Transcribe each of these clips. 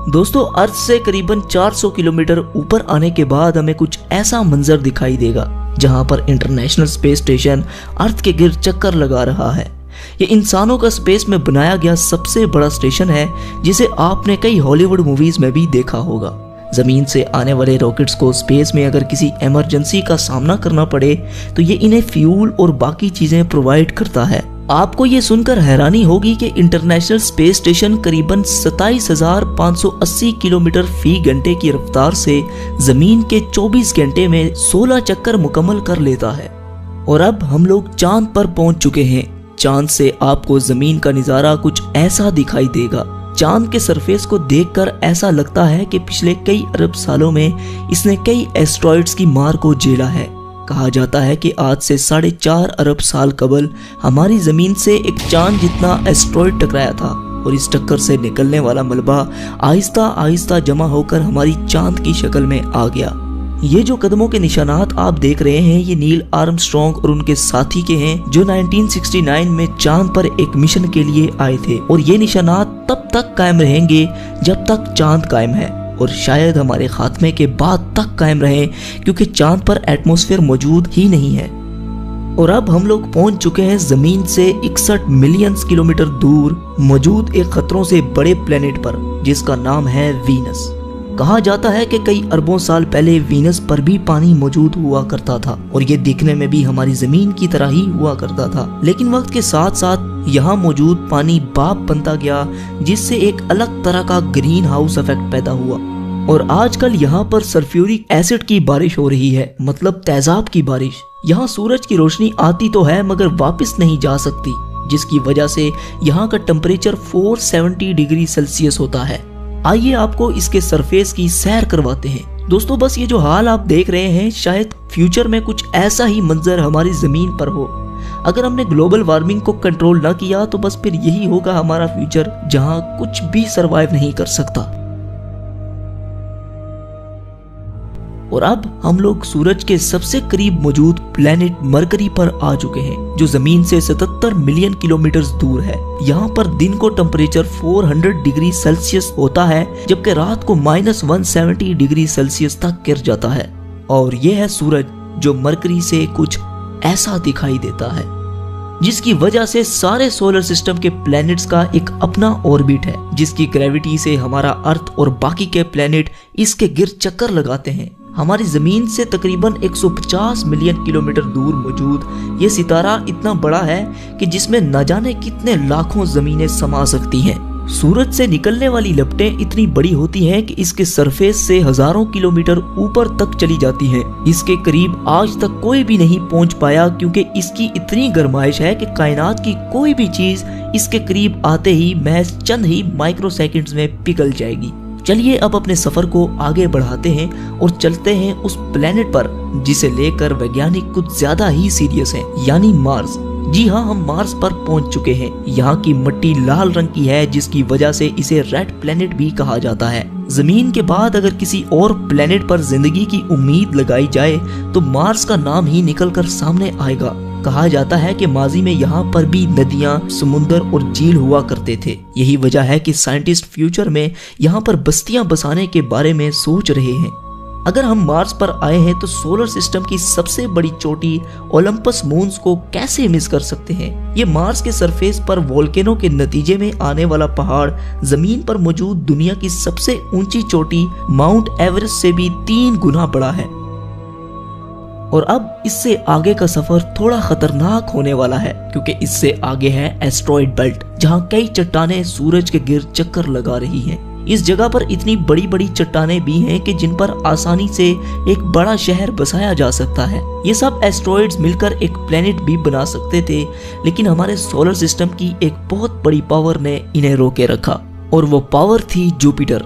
दोस्तों अर्थ से करीबन 400 किलोमीटर ऊपर आने के बाद हमें कुछ ऐसा मंजर दिखाई देगा जहां पर इंटरनेशनल स्पेस स्टेशन अर्थ के गिर्द चक्कर लगा रहा है। ये इंसानों का स्पेस में बनाया गया सबसे बड़ा स्टेशन है जिसे आपने कई हॉलीवुड मूवीज में भी देखा होगा। जमीन से आने वाले रॉकेट्स को स्पेस में अगर किसी इमरजेंसी का सामना करना पड़े तो ये इन्हें फ्यूल और बाकी चीजें प्रोवाइड करता है। आपको ये सुनकर हैरानी होगी कि इंटरनेशनल स्पेस स्टेशन करीबन 27,580 किलोमीटर फी घंटे की रफ्तार से जमीन के 24 घंटे में 16 चक्कर मुकम्मल कर लेता है। और अब हम लोग चांद पर पहुंच चुके हैं। चांद से आपको जमीन का नजारा कुछ ऐसा दिखाई देगा। चांद के सरफेस को देखकर ऐसा लगता है कि पिछले कई अरब सालों में इसने कई एस्ट्रॉइड्स की मार को झेला है। कहा जाता है कि आज से 4.5 अरब साल कबल हमारी जमीन से एक चांद जितना एस्ट्रॉइड टकराया था और इस टक्कर से निकलने वाला मलबा आहिस्ता आहिस्ता जमा होकर हमारी चांद की शक्ल में आ गया। ये जो कदमों के निशानात आप देख रहे हैं ये नील आर्मस्ट्रॉन्ग और उनके साथी के हैं जो 1969 में चांद पर एक मिशन के लिए आए थे और ये निशानात तब तक कायम रहेंगे जब तक चांद कायम है और शायद हमारे खात्मे के बाद तक कायम रहे क्योंकि चांद पर एटमॉस्फेयर मौजूद ही नहीं है। और अब हम लोग पहुंच चुके हैं जमीन से 61 मिलियन किलोमीटर दूर मौजूद एक खतरों से बड़े प्लेनेट पर जिसका नाम है वीनस। कहा जाता है कि कई अरबों साल पहले वीनस पर भी पानी मौजूद हुआ करता था और ये दिखने में भी हमारी जमीन की तरह ही हुआ करता था, लेकिन वक्त के साथ साथ यहाँ मौजूद पानी भाप बनता गया जिससे एक अलग तरह का ग्रीन हाउस इफेक्ट पैदा हुआ और आजकल यहाँ पर सल्फ्यूरिक एसिड की बारिश हो रही है, मतलब तेजाब की बारिश। यहाँ सूरज की रोशनी आती तो है मगर वापस नहीं जा सकती, जिसकी वजह से यहाँ का टेम्परेचर 470 डिग्री सेल्सियस होता है। आइए आपको इसके सरफेस की सैर करवाते हैं। दोस्तों बस ये जो हाल आप देख रहे हैं शायद फ्यूचर में कुछ ऐसा ही मंजर हमारी जमीन पर हो। अगर हमने ग्लोबल वार्मिंग को कंट्रोल ना किया तो बस फिर यही होगा हमारा फ्यूचर जहां कुछ भी सरवाइव नहीं कर सकता। और अब हम लोग सूरज के सबसे करीब मौजूद प्लेनेट मरकरी पर आ चुके हैं जो जमीन से 77 मिलियन किलोमीटर दूर है। यहाँ पर दिन को टेम्परेचर 400 डिग्री सेल्सियस होता है जबकि रात को -170 डिग्री सेल्सियस तक गिर जाता है। और यह है सूरज जो मरकरी से कुछ ऐसा दिखाई देता है जिसकी वजह से सारे सोलर सिस्टम के प्लैनेट्स का एक अपना ऑर्बिट है जिसकी ग्रेविटी से हमारा अर्थ और बाकी के प्लैनेट इसके गिर्द चक्कर लगाते हैं। हमारी जमीन से तकरीबन 150 मिलियन किलोमीटर दूर मौजूद ये सितारा इतना बड़ा है कि जिसमें न जाने कितने लाखों जमीनें समा सकती हैं। सूरज से निकलने वाली लपटें इतनी बड़ी होती हैं कि इसके सरफेस से हजारों किलोमीटर ऊपर तक चली जाती हैं। इसके करीब आज तक कोई भी नहीं पहुंच पाया क्योंकि इसकी इतनी गर्माइश है कि कायनात की कोई भी चीज इसके करीब आते ही महज चंद ही माइक्रो सेकंड्स में पिघल जाएगी। चलिए अब अपने सफर को आगे बढ़ाते हैं और चलते हैं उस प्लेनेट पर जिसे लेकर वैज्ञानिक कुछ ज्यादा ही सीरियस हैं, यानी मार्स। जी हाँ, हम मार्स पर पहुंच चुके हैं। यहाँ की मिट्टी लाल रंग की है जिसकी वजह से इसे रेड प्लेनेट भी कहा जाता है। जमीन के बाद अगर किसी और प्लेनेट पर जिंदगी की उम्मीद लगाई जाए तो मार्स का नाम ही निकल कर सामने आएगा। कहा जाता है कि माजी में यहाँ पर भी नदियाँ, समुंदर और झील हुआ करते थे। यही वजह है कि साइंटिस्ट फ्यूचर में यहाँ पर बस्तियां बसाने के बारे में सोच रहे हैं। अगर हम मार्स पर आए हैं तो सोलर सिस्टम की सबसे बड़ी चोटी ओलंपस मून्स को कैसे मिस कर सकते हैं। ये मार्स के सरफेस पर वोल्केनो के नतीजे में आने वाला पहाड़ जमीन पर मौजूद दुनिया की सबसे ऊंची चोटी माउंट एवरेस्ट से भी 3 गुना बड़ा है। और अब इससे आगे का सफर थोड़ा खतरनाक होने वाला है क्योंकि इससे आगे है एस्ट्रॉइड बेल्ट जहां कई चट्टानें सूरज के गिर्द चक्कर लगा रही हैं। इस जगह पर इतनी बड़ी बड़ी चट्टानें भी हैं कि जिन पर आसानी से एक बड़ा शहर बसाया जा सकता है। ये सब एस्ट्रॉइड्स मिलकर एक प्लेनेट भी बना सकते थे, लेकिन हमारे सोलर सिस्टम की एक बहुत बड़ी पावर ने इन्हें रोके रखा और वो पावर थी जुपिटर।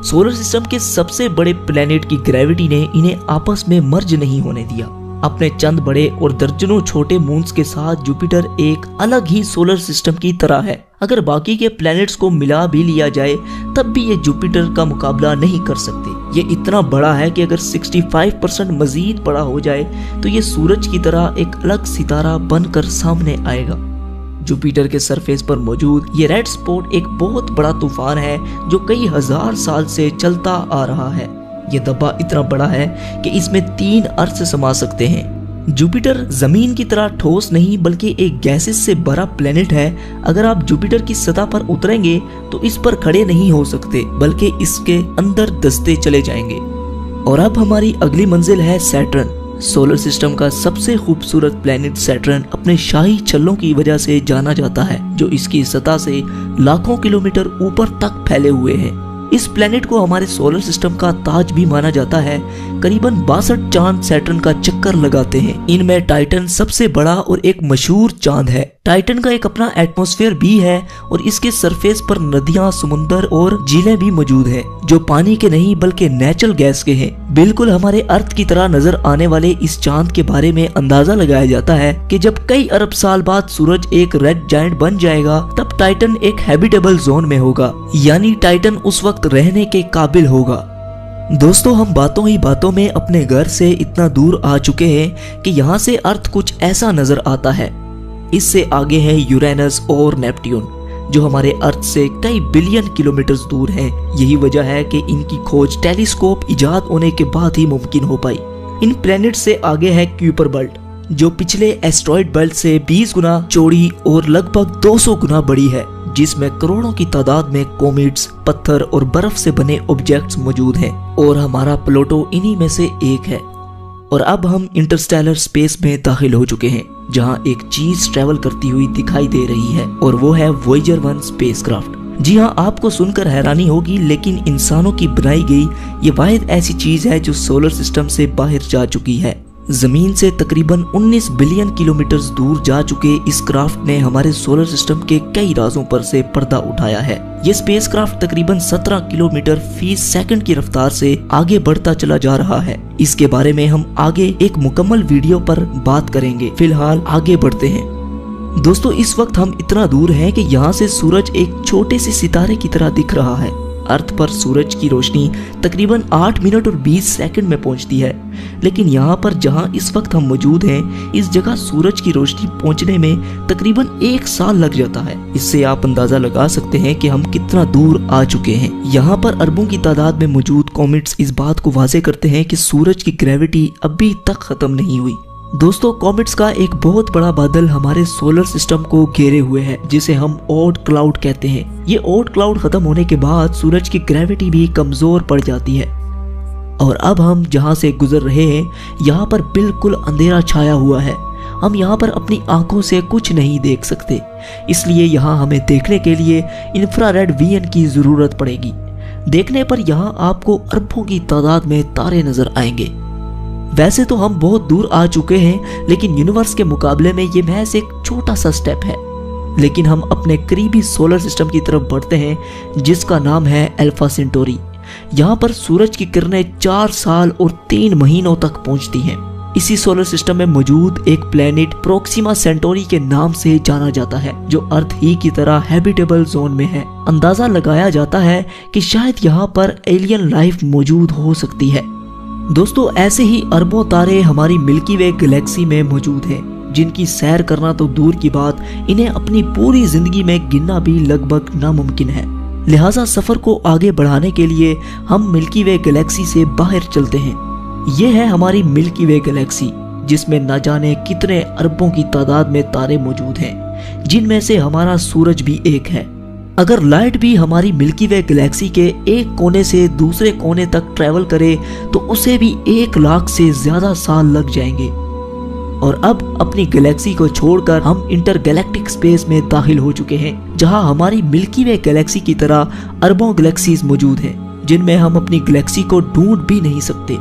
सोलर सिस्टम के सबसे बड़े प्लेनेट की ग्रेविटी ने इन्हें आपस में मर्ज नहीं होने दिया। अपने चंद बड़े और दर्जनों छोटे मून्स के साथ जुपिटर एक अलग ही सोलर सिस्टम की तरह है। अगर बाकी के प्लैनेट्स को मिला भी लिया जाए तब भी ये जुपिटर का मुकाबला नहीं कर सकते। ये इतना बड़ा है कि अगर 65% मजीद बड़ा हो जाए तो ये सूरज की तरह एक अलग सितारा बनकर सामने आएगा। जुपिटर के सरफेस पर मौजूद ये रेड स्पॉट एक बहुत बड़ा तूफान है जो कई हजार साल से चलता आ रहा है। ये धब्बा इतना बड़ा है कि इसमें 3 अर्थ समा सकते हैं। जुपिटर जमीन की तरह ठोस नहीं बल्कि एक गैसेस से भरा प्लेनेट है। अगर आप जुपिटर की सतह पर उतरेंगे तो इस पर खड़े नहीं हो सकते बल्कि इसके अंदर दसते चले जाएंगे। और अब हमारी अगली मंजिल है सैटर्न। सोलर सिस्टम का सबसे खूबसूरत प्लेनेट सैटर्न अपने शाही छल्लों की वजह से जाना जाता है जो इसकी सतह से लाखों किलोमीटर ऊपर तक फैले हुए हैं। इस प्लेनेट को हमारे सोलर सिस्टम का ताज भी माना जाता है। करीबन 62 चांद सैटर्न का चक्कर लगाते हैं। इनमें टाइटन सबसे बड़ा और एक मशहूर चांद है। टाइटन का एक अपना एटमॉस्फेयर भी है और इसके सरफेस पर नदियां, समुंदर और झीलें भी मौजूद हैं जो पानी के नहीं बल्कि नेचुरल गैस के हैं। बिल्कुल हमारे अर्थ की तरह नजर आने वाले इस चांद के बारे में अंदाजा लगाया जाता है कि जब कई अरब साल बाद सूरज एक रेड जायंट बन जाएगा तब टाइटन एक हैबिटेबल जोन में होगा, यानी टाइटन उस वक्त रहने के काबिल होगा। दोस्तों, हम बातों ही बातों में अपने घर से इतना दूर आ चुके हैं कि यहाँ से अर्थ कुछ ऐसा नजर आता है। इससे आगे है यूरेनस और नेपट्यून जो हमारे अर्थ से कई बिलियन किलोमीटर्स दूर हैं। यही वजह है कि इनकी खोज टेलीस्कोप इजाद होने के बाद ही मुमकिन हो पाई। इन प्लैनेट से आगे है क्यूपर बेल्ट जो पिछले एस्ट्रॉइड बेल्ट से 20 गुना चौड़ी और लगभग 200 गुना बड़ी है, जिसमें करोड़ों की तादाद में कॉमेट्स, पत्थर और बर्फ से बने ऑब्जेक्ट्स मौजूद हैं और हमारा प्लूटो इन्हीं में से एक है। और अब हम इंटरस्टेलर स्पेस में दाखिल हो चुके हैं जहां एक चीज ट्रेवल करती हुई दिखाई दे रही है और वो है वॉयेजर 1 स्पेसक्राफ्ट। जी हाँ, आपको सुनकर हैरानी होगी लेकिन इंसानों की बनाई गई ये वाहिद ऐसी चीज है जो सोलर सिस्टम से बाहर जा चुकी है। जमीन से तकरीबन 19 बिलियन किलोमीटर दूर जा चुके इस क्राफ्ट ने हमारे सोलर सिस्टम के कई राजों पर से पर्दा उठाया है। ये स्पेसक्राफ्ट तकरीबन 17 किलोमीटर फी सेकंड की रफ्तार से आगे बढ़ता चला जा रहा है। इसके बारे में हम आगे एक मुकम्मल वीडियो पर बात करेंगे। फिलहाल आगे बढ़ते हैं। दोस्तों, इस वक्त हम इतना दूर हैं कि यहाँ से सूरज एक छोटे से सितारे की तरह दिख रहा है। अर्थ पर सूरज की रोशनी तकरीबन 8 मिनट और 20 सेकंड में पहुंचती है, लेकिन यहाँ पर जहाँ इस वक्त हम मौजूद हैं इस जगह सूरज की रोशनी पहुंचने में तकरीबन 1 साल लग जाता है। इससे आप अंदाजा लगा सकते हैं कि हम कितना दूर आ चुके हैं। यहाँ पर अरबों की तादाद में मौजूद कॉमेट्स इस बात को वाज़ेह करते हैं कि सूरज की ग्रेविटी अभी तक खत्म नहीं हुई। दोस्तों, कॉमेट्स का एक बहुत बड़ा बादल हमारे सोलर सिस्टम को घेरे हुए है जिसे हम ओर्ट क्लाउड कहते हैं। ये ओर्ट क्लाउड खत्म होने के बाद सूरज की ग्रेविटी भी कमजोर पड़ जाती है और अब हम जहाँ से गुजर रहे हैं यहाँ पर बिल्कुल अंधेरा छाया हुआ है। हम यहाँ पर अपनी आंखों से कुछ नहीं देख सकते, इसलिए यहाँ हमें देखने के लिए इंफ्रारेड विजन की जरूरत पड़ेगी। देखने पर यहाँ आपको अरबों की तादाद में तारे नजर आएंगे। वैसे तो हम बहुत दूर आ चुके हैं लेकिन यूनिवर्स के मुकाबले में ये महज एक छोटा सा स्टेप है। लेकिन हम अपने करीबी सोलर सिस्टम की तरफ बढ़ते हैं जिसका नाम है अल्फा सेंटोरी। यहाँ पर सूरज की किरणें 4 साल और 3 महीनों तक पहुँचती हैं। इसी सोलर सिस्टम में मौजूद एक प्लेनेट प्रोक्सिमा सेंटोरी के नाम से जाना जाता है जो अर्थ ही की तरह हैबिटेबल जोन में है। अंदाजा लगाया जाता है कि शायद यहाँ पर एलियन लाइफ मौजूद हो सकती है। दोस्तों, ऐसे ही अरबों तारे हमारी मिल्की वे गैलेक्सी में मौजूद हैं जिनकी सैर करना तो दूर की बात, इन्हें अपनी पूरी जिंदगी में गिनना भी लगभग नामुमकिन है। लिहाजा सफर को आगे बढ़ाने के लिए हम मिल्की वे गैलेक्सी से बाहर चलते हैं। ये है हमारी मिल्की वे गैलेक्सी जिसमें न जाने कितने अरबों की तादाद में तारे मौजूद हैं, जिनमें से हमारा सूरज भी एक है। अगर लाइट भी हमारी मिल्की वे गैलेक्सी के एक कोने से दूसरे कोने तक ट्रेवल करे तो उसे भी 1 लाख से ज्यादा साल लग जाएंगे। और अब अपनी गैलेक्सी को छोड़कर हम इंटरगैलेक्टिक स्पेस में दाखिल हो चुके हैं जहां हमारी मिल्की वे गैलेक्सी की तरह अरबों गैलेक्सीज मौजूद हैं जिनमें हम अपनी गैलेक्सी को ढूंढ भी नहीं सकते।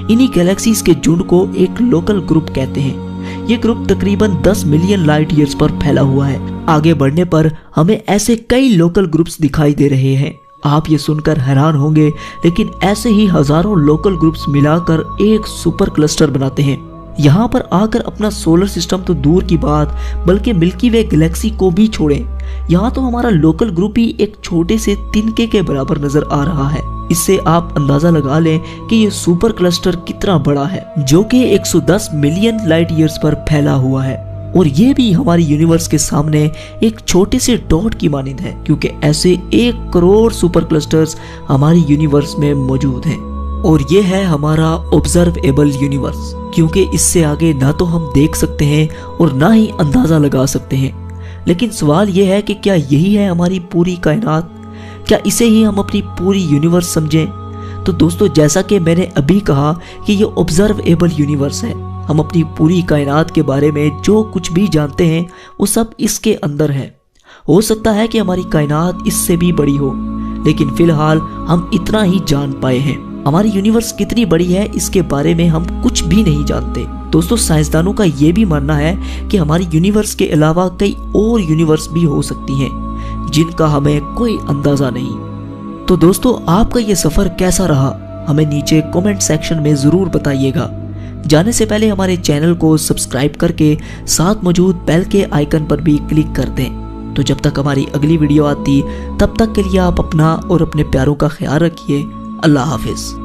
इन्हीं गैलेक्सीज के झुंड को एक लोकल ग्रुप कहते हैं। ये ग्रुप तकरीबन 10 मिलियन लाइट ईयर्स पर फैला हुआ है। आगे बढ़ने पर हमें ऐसे कई लोकल ग्रुप्स दिखाई दे रहे हैं। आप ये सुनकर हैरान होंगे लेकिन ऐसे ही हजारों लोकल ग्रुप्स मिलाकर एक सुपर क्लस्टर बनाते हैं। यहाँ पर आकर अपना सोलर सिस्टम तो दूर की बात बल्कि मिल्की वे गैलेक्सी को भी छोड़ें, यहाँ तो हमारा लोकल ग्रुप ही एक छोटे से तिनके के बराबर नजर आ रहा है। इससे आप अंदाजा लगा लें कि ये सुपर क्लस्टर कितना बड़ा है जो कि 110 मिलियन लाइट ईयर्स पर फैला हुआ है। और ये भी हमारी यूनिवर्स के सामने एक छोटे से डॉट की मानिंद है, क्योंकि ऐसे 1 करोड़ सुपर क्लस्टर्स हमारी यूनिवर्स में मौजूद हैं। और ये है हमारा ऑब्जर्वेबल यूनिवर्स, क्योंकि इससे आगे ना तो हम देख सकते हैं और ना ही अंदाजा लगा सकते हैं। लेकिन सवाल ये है कि क्या यही है हमारी पूरी कायनात? क्या इसे ही हम अपनी पूरी यूनिवर्स समझें? तो दोस्तों, जैसा कि मैंने अभी कहा कि ये ऑब्जर्वेबल यूनिवर्स है। हम अपनी पूरी कायनात के बारे में जो कुछ भी जानते हैं वो सब इसके अंदर है। हो सकता है कि हमारी कायनात इससे भी बड़ी हो, लेकिन फिलहाल हम इतना ही जान पाए हैं। हमारी यूनिवर्स कितनी बड़ी है इसके बारे में हम कुछ भी नहीं जानते। दोस्तों, साइंसदानों का ये भी मानना है कि हमारी यूनिवर्स के अलावा कई और यूनिवर्स भी हो सकती हैं, जिनका हमें कोई अंदाजा नहीं। तो दोस्तों, आपका ये सफर कैसा रहा? हमें नीचे कमेंट सेक्शन में जरूर बताइएगा। जाने से पहले हमारे चैनल को सब्सक्राइब करके साथ मौजूद बेल के आइकन पर भी क्लिक कर दें। तो जब तक हमारी अगली वीडियो आती, तब तक के लिए आप अपना और अपने प्यारों का ख्याल रखिए। अल्लाह हाफिज।